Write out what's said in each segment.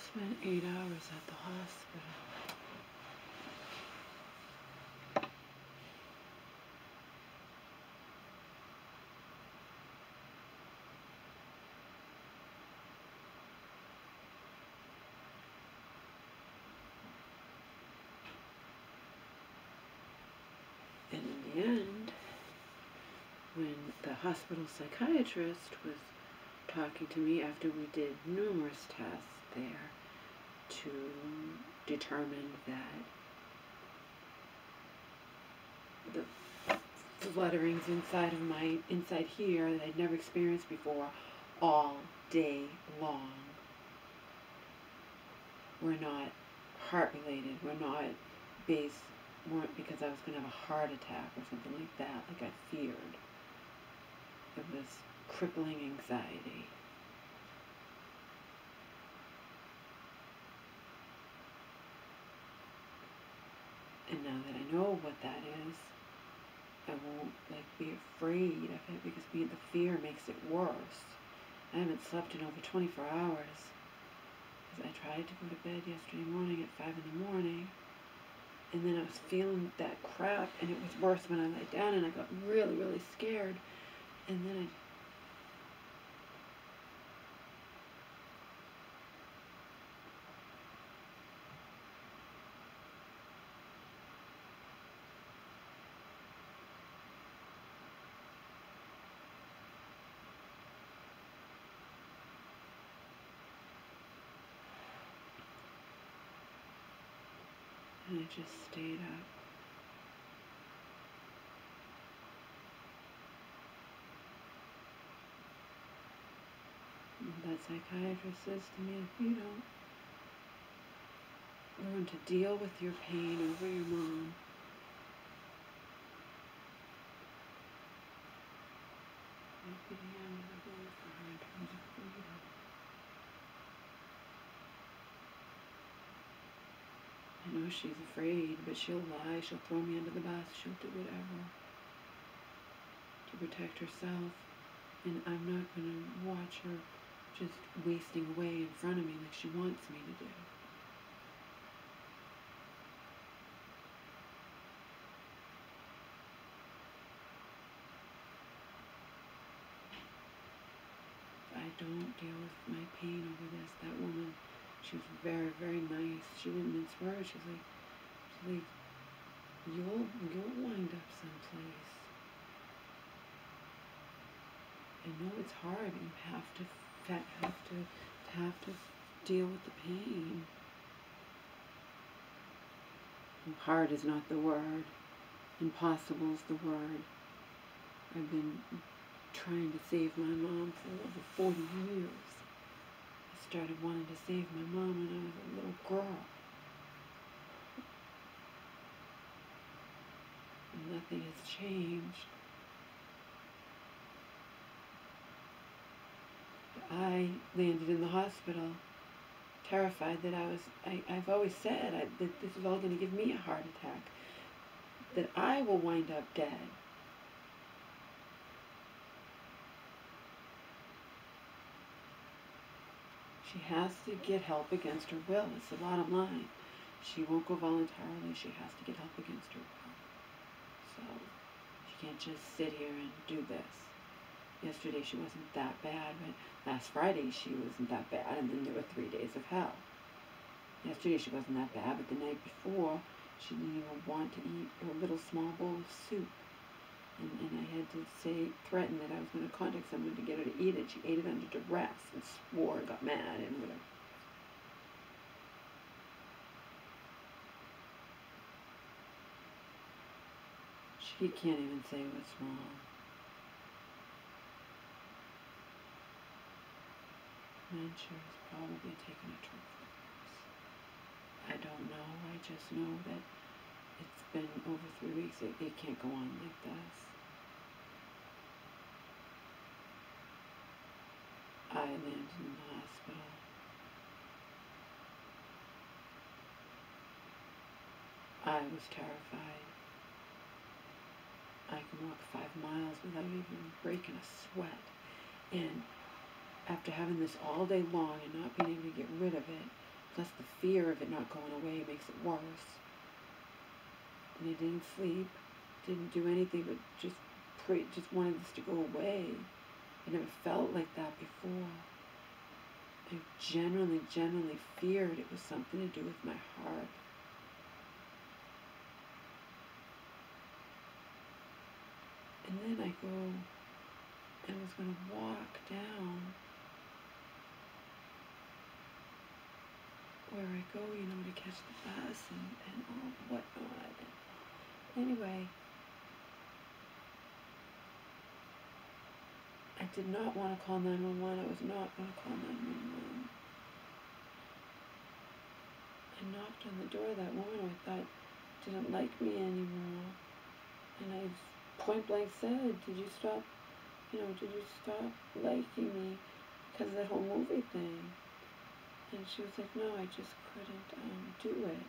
Spent 8 hours at the hospital. And in the end, when the hospital psychiatrist was talking to me after we did numerous tests there to determine that the flutterings inside here that I'd never experienced before all day long were not heart related, weren't because I was going to have a heart attack or something like that, like I feared. It was crippling anxiety. And now that I know what that is, I won't be afraid of it, because the fear makes it worse. I haven't slept in over 24 hours. Because I tried to go to bed yesterday morning at 5 in the morning, and then I was feeling that crap, and it was worse when I lay down, and I got really, really scared. And then I just stayed up. And that psychiatrist says to me, if you don't learn to deal with your pain over your mom, maybe the end of the road for her in terms of freedom. I know she's afraid, but she'll lie, she'll throw me under the bus, she'll do whatever to protect herself. And I'm not going to watch her just wasting away in front of me like she wants me to do. If I don't deal with my pain over this, that woman, she was very, very nice. She wouldn't mince words. She's like, you'll wind up someplace. I know it's hard. You have to deal with the pain. And hard is not the word. Impossible is the word. I've been trying to save my mom for over 40 years. I started wanting to save my mom when I was a little girl. And nothing has changed. I landed in the hospital terrified that I've always said that this is all going to give me a heart attack, that I will wind up dead. She has to get help against her will. It's the bottom line. She won't go voluntarily. She has to get help against her will. So she can't just sit here and do this. Yesterday she wasn't that bad, but last Friday she wasn't that bad, and then there were 3 days of hell. Yesterday she wasn't that bad, but the night before she didn't even want to eat a little small bowl of soup. And I had to threaten that I was going to contact someone to get her to eat it. She ate it under duress and swore and got mad and whatever. She can't even say what's wrong. Dementia is probably taking a turn for the worse. I don't know. I just know that it's been over 3 weeks. It can't go on like this. I landed in the hospital. I was terrified. I can walk 5 miles without even breaking a sweat. And after having this all day long and not being able to get rid of it, Plus the fear of it not going away makes it worse. And I didn't sleep, didn't do anything but just pray, just wanted this to go away. I never felt like that before. I genuinely feared it was something to do with my heart. And then I go and was going to walk down where I go, to catch the bus and all whatnot. Anyway, I did not want to call 911. I was not going to call 911. I knocked on the door of that woman who I thought didn't like me anymore. And I point blank said, did you stop liking me because of that whole movie thing? And she was like, no, I just couldn't do it.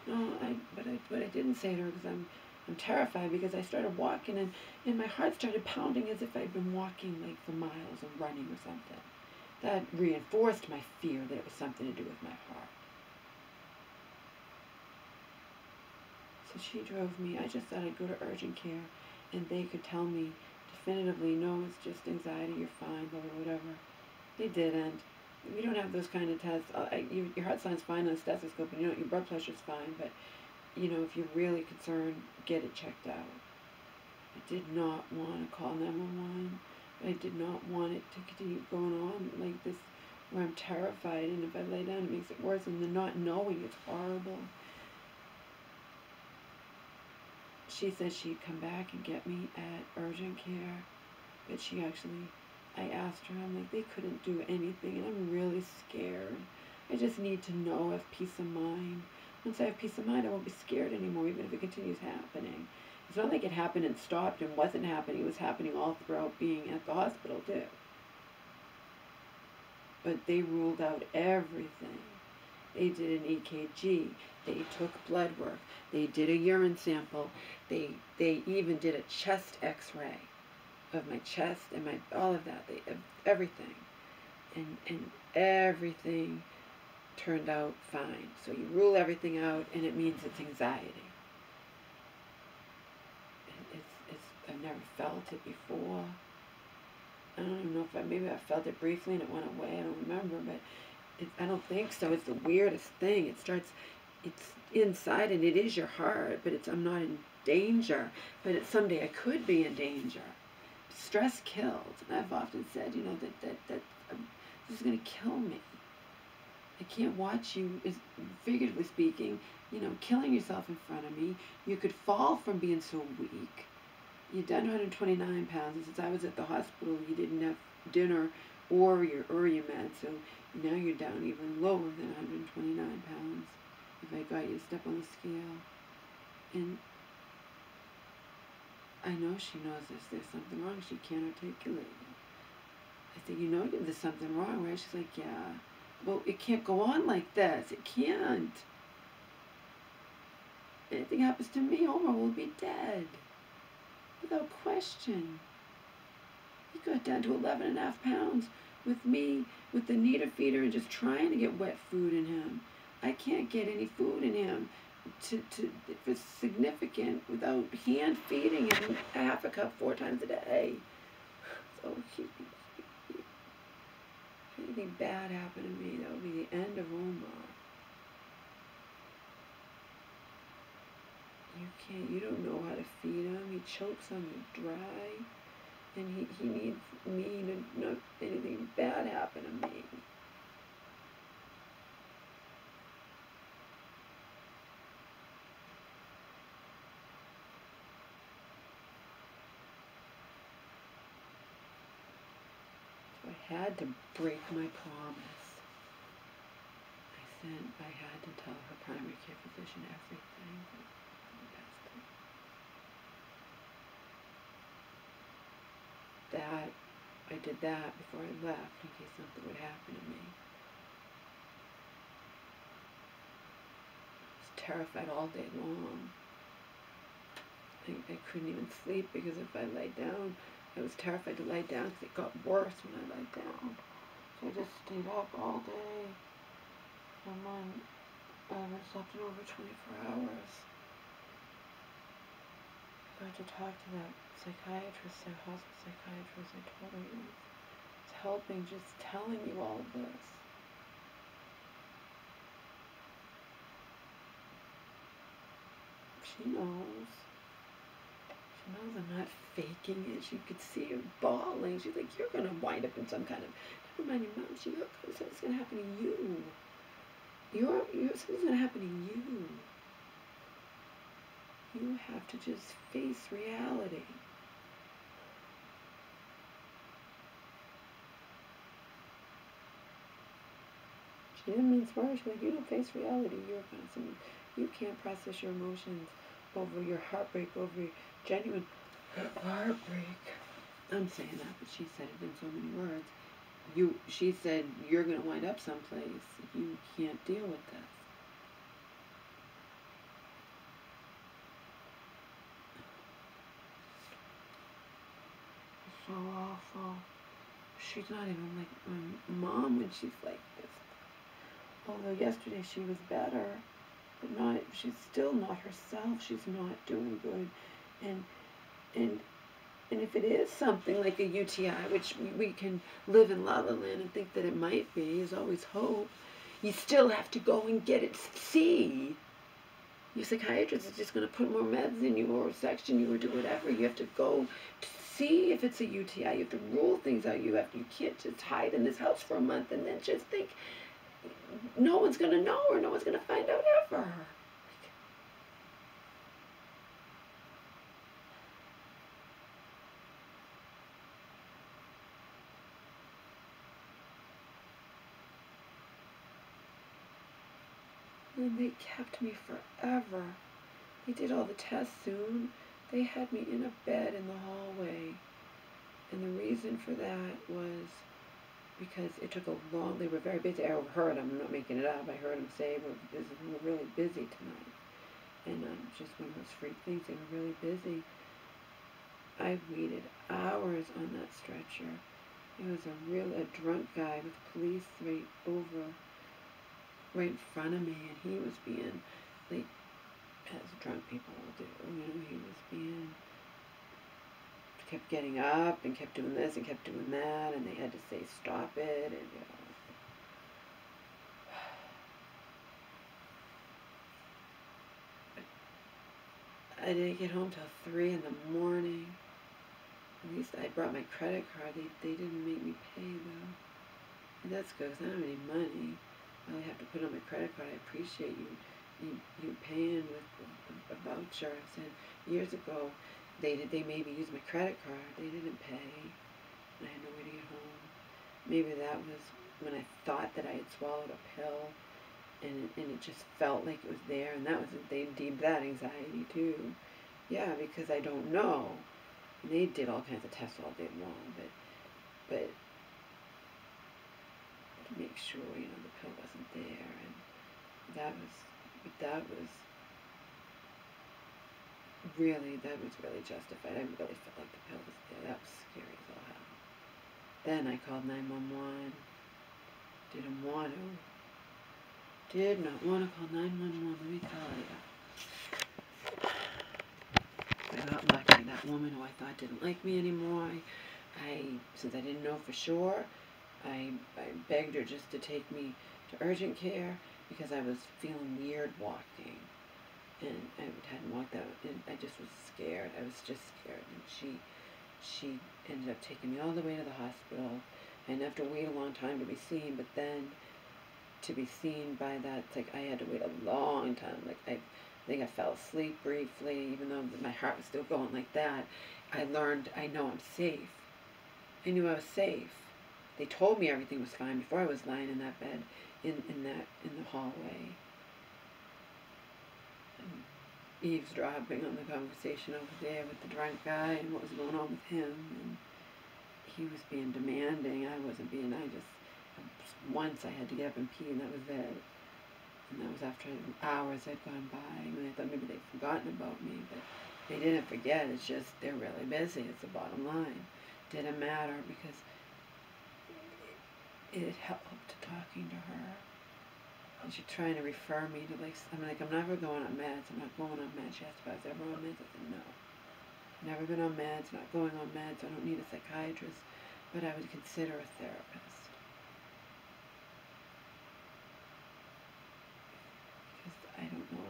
No, but I didn't say to her because I'm terrified, because I started walking and my heart started pounding as if I'd been walking like for miles or running or something. That reinforced my fear that it was something to do with my heart. So she drove me. I just thought I'd go to urgent care and they could tell me definitively, no, it's just anxiety, you're fine, blah, blah, whatever. They didn't. We don't have those kind of tests. Your heart sounds fine on a stethoscope, and your blood pressure's fine, but if you're really concerned, get it checked out. I did not want to call 911. I did not want it to continue going on like this, where I'm terrified, and if I lay down, it makes it worse, and the not knowing, it's horrible. She said she'd come back and get me at urgent care, but I asked her, I'm like, they couldn't do anything, and I'm really scared. I just need to know, I have peace of mind. Once I have peace of mind, I won't be scared anymore, even if it continues happening. It's not like it happened and stopped and wasn't happening. It was happening all throughout being at the hospital, too. But they ruled out everything. They did an EKG. They took blood work. They did a urine sample. They even did a chest x-ray of my chest and all of that, everything, and everything turned out fine. So you rule everything out, and it means it's anxiety. I've never felt it before. I don't even know if maybe I felt it briefly and it went away. I don't remember, but I don't think so. It's the weirdest thing. It's inside, and it is your heart, but I'm not in danger. But someday I could be in danger. Stress kills, and I've often said, that this is going to kill me. I can't watch you, figuratively speaking, killing yourself in front of me. You could fall from being so weak. You've done 129 pounds, and since I was at the hospital, you didn't have dinner or your meds, so now you're down even lower than 129 pounds if I got you to step on the scale. And I know she knows there's something wrong. She can't articulate it. I said, there's something wrong, right? She's like, yeah. Well, it can't go on like this. It can't. Anything happens to me, Omar will be dead. Without question. He got down to 11.5 pounds with me, with the needle feeder, and just trying to get wet food in him. I can't get any food in him for significant without hand feeding him a half a cup 4 times a day. So if anything bad happened to me, that would be the end of Omar. You don't know how to feed him. He chokes on you dry, and he needs me to not anything bad happen to me. I had to break my promise. I had to tell her primary care physician everything. I did that before I left in case something would happen to me. I was terrified all day long. I couldn't even sleep because if I lay down, I was terrified to lay down because it got worse when I lay down. So I just stayed up all day. I haven't slept in over 24 hours. I had to talk to that psychiatrist, that hospital psychiatrist. I told her it's helping just telling you all of this. She knows. She knows I'm not faking it. She could see her bawling. She's like, you're going to wind up in some kind of... Never mind your mom. Something's going to happen to you. Something's going to happen to you. You have to just face reality. She didn't mean swear. She's like, you don't face reality. You can't process your emotions over your heartbreak, over your genuine heartbreak. I'm saying that, but she said it in so many words. She said, you're going to wind up someplace. You can't deal with this. It's so awful. She's not even like my mom when she's like this. Although yesterday she was better, but she's still not herself. She's not doing good. And if it is something like a UTI, which we can live in la la land and think that it might be, there's always hope, you still have to go and get it, see. Your psychiatrist is just going to put more meds in you or section you or do whatever. You have to go to see if it's a UTI. You have to rule things out. You can't just hide in this house for a month and then just think no one's going to know or no one's going to find out ever. And they kept me forever. They did all the tests soon. They had me in a bed in the hallway. And the reason for that was because it took a long, they were very busy. I heard, I'm not making it up, I heard them say we're really busy tonight. And just one of those freak things, they were really busy. I waited hours on that stretcher. It was a drunk guy with police right in front of me, and he was being, like, as drunk people will do, he was kept getting up and kept doing this and kept doing that, and they had to say stop it, and I didn't get home till 3 in the morning. At least I brought my credit card. They didn't make me pay though, and that's good because I don't have any money. All I have to put on my credit card. I appreciate you paying with a voucher. I said years ago they made me use my credit card. They didn't pay. I had no way to get home. Maybe that was when I thought that I had swallowed a pill, and it just felt like it was there, and they deemed that anxiety too. Yeah, because I don't know. And they did all kinds of tests all day long, but to make sure, the pill wasn't there, and that was really justified. I really felt like the pill was there. That was scary as all hell. Then I called 911. Did not want to call 911, let me tell you. I got lucky. That woman who I thought didn't like me anymore, since I didn't know for sure, I begged her just to take me to urgent care because I was feeling weird walking. And I hadn't walked out, and I just was scared. I was just scared. And she ended up taking me all the way to the hospital. I didn't have to wait a long time to be seen, but then to be seen by that, it's like I had to wait a long time. Like I think I fell asleep briefly, even though my heart was still going like that. I learned I know I'm safe. I knew I was safe. They told me everything was fine before I was lying in that bed in the hallway. Eavesdropping on the conversation over there with the drunk guy and what was going on with him, and he was being demanding. I wasn't being. Once I had to get up and pee, and that was it. And that was after hours had gone by. I mean, I thought maybe they'd forgotten about me, but they didn't forget. It's just they're really busy. It's the bottom line. Didn't matter because it helped talking to her. And she's trying to refer me to, like, I'm like, I'm never going on meds. I'm not going on meds. She asked if I was ever on meds. I said, no. Never been on meds, not going on meds. I don't need a psychiatrist, but I would consider a therapist. Because I don't know,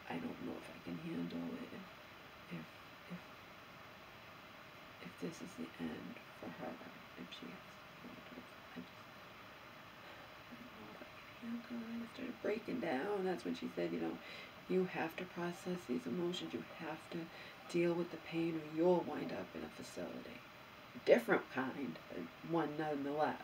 I don't know if I can handle it if this is the end for her, if she has to go into it. I started breaking down. That's when she said, you have to process these emotions. You have to deal with the pain or you'll wind up in a facility. A different kind, but one nonetheless.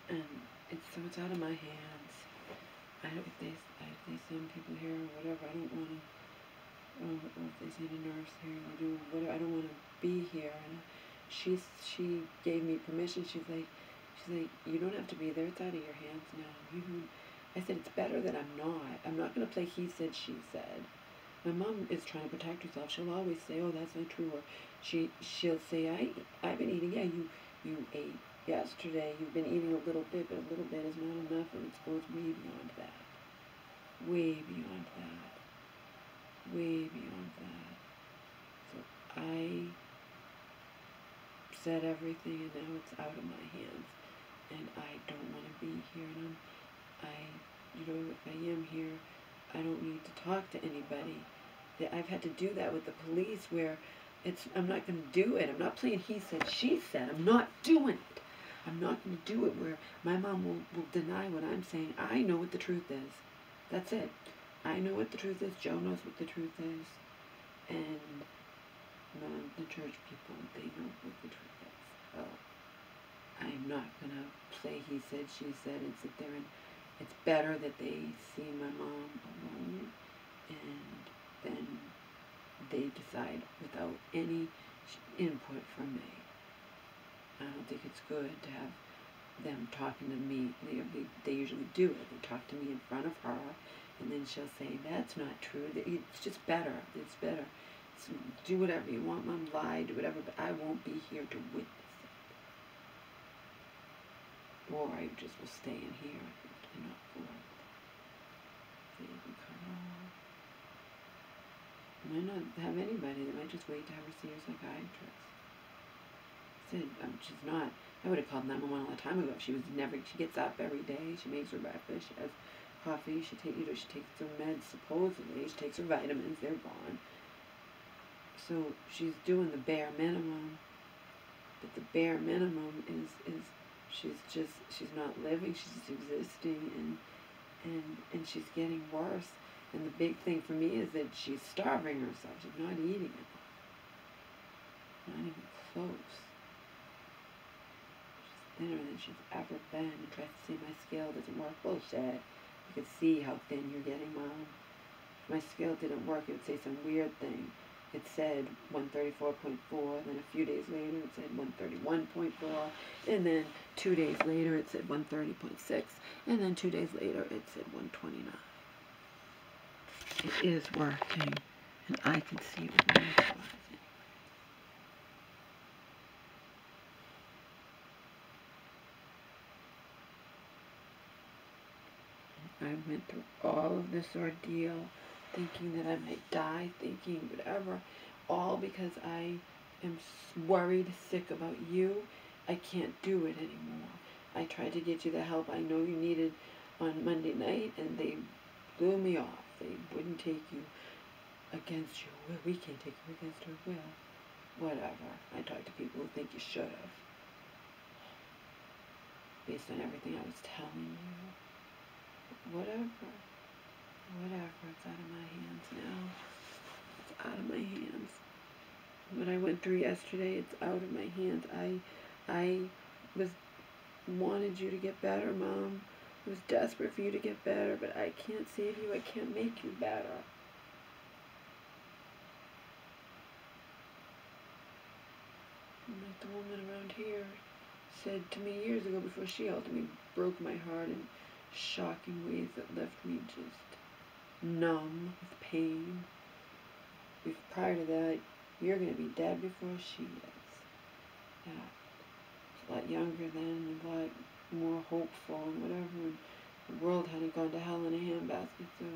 And it's out of my hands. If they send people here or whatever, I don't want to. Or if they send a nurse here or do whatever, I don't want to be here. And she gave me permission. She's like, you don't have to be there. It's out of your hands now. I said, it's better that I'm not. I'm not going to play he said, she said. My mom is trying to protect herself. She'll always say, oh, that's not true. Or she'll say, I've been eating. Yeah, you ate yesterday. You've been eating a little bit, but a little bit is not enough, and it goes way beyond that. Way beyond that. Way beyond that. So I said everything, and now it's out of my hands, and I don't want to be here. And if I am here, I don't need to talk to anybody. I've had to do that with the police, where I'm not going to do it. I'm not playing he said, she said. I'm not doing it. I'm not going to do it where my mom will deny what I'm saying. I know what the truth is. That's it. I know what the truth is. Joe knows what the truth is. And the church people, they know what the truth is. So I'm not going to play he said, she said, and sit there. And it's better that they see my mom alone, and then they decide without any input from me. I don't think it's good to have them talking to me. They usually do it. They talk to me in front of her, and then she'll say, that's not true. It's just better. It's better. So do whatever you want, Mom. Lie, do whatever, but I won't be here to witness it. Or I just will stay in here and not go out. They can come on. Might not have anybody. They might just wait to have her see her psychiatrist. She's not. I would have called 911 a long time ago. She gets up every day. She makes her breakfast. She has coffee. She takes her meds. Supposedly, she takes her vitamins. They're gone. So she's doing the bare minimum. But the bare minimum is she's not living. She's just existing, and she's getting worse. And the big thing for me is that she's starving herself. She's not eating it. Not even close. Thinner than she's ever been, and tries to say my scale doesn't work. Bullshit. You can see how thin you're getting, Mom. If my scale didn't work, it would say some weird thing. It said 134.4, then a few days later it said 131.4, and then 2 days later it said 130.6, and then 2 days later it said 129. It is working, and I can see it with my eyes. I went through all of this ordeal, thinking that I might die, thinking whatever, all because I am worried, sick about you. I can't do it anymore. I tried to get you the help I know you needed on Monday night, and they blew me off. They wouldn't take you against your will. We can't take you against our will. Whatever. I talked to people who think you should have, based on everything I was telling you. Whatever, it's out of my hands now. It's out of my hands. What I went through yesterday, it's out of my hands. I wanted you to get better, Mom. I was desperate for you to get better, but I can't save you. I can't make you better. I'm like the woman around here said to me years ago before she ultimately broke my heart in shocking ways that left me just numb with pain. Prior to that, you're going to be dead before she is. Yeah. A lot younger then, a lot more hopeful and whatever, and the world hadn't gone to hell in a handbasket, so